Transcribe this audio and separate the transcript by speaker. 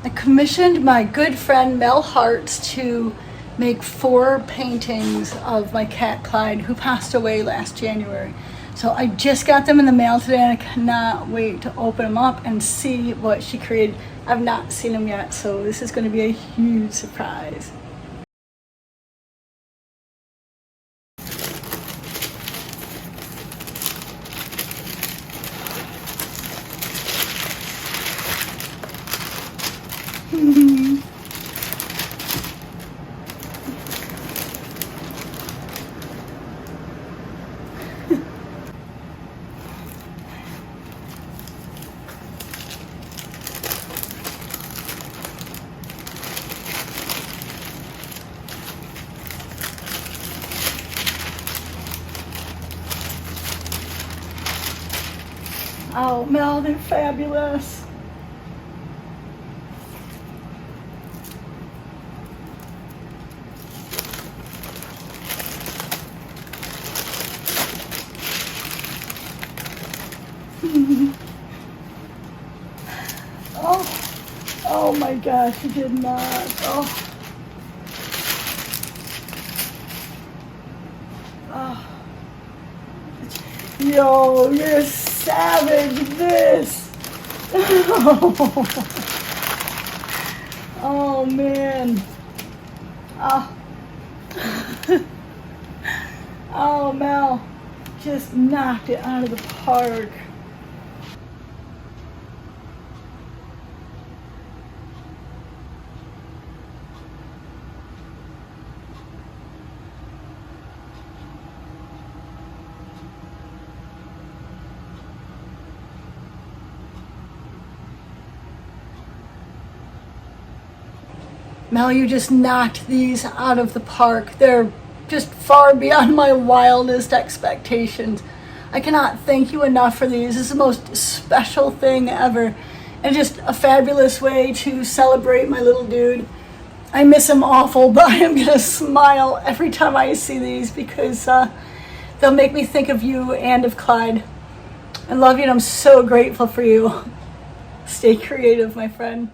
Speaker 1: I commissioned my good friend Mel Hartz to make 4 paintings of my cat Clyde, who passed away last January. So I just got them in the mail today and I cannot wait to open them up and see what she created. I've not seen them yet, so this is going to be a huge surprise. Oh, Mel, they're fabulous. Oh my gosh, you did not. Oh. Yo, you're a savage, this. Oh man. Oh. Oh, Mel, just knocked it out of the park. Mel, you just knocked these out of the park. They're just far beyond my wildest expectations. I cannot thank you enough for these. This is the most special thing ever. And just a fabulous way to celebrate my little dude. I miss him awful, but I am gonna smile every time I see these because they'll make me think of you and of Clyde. I love you and I'm so grateful for you. Stay creative, my friend.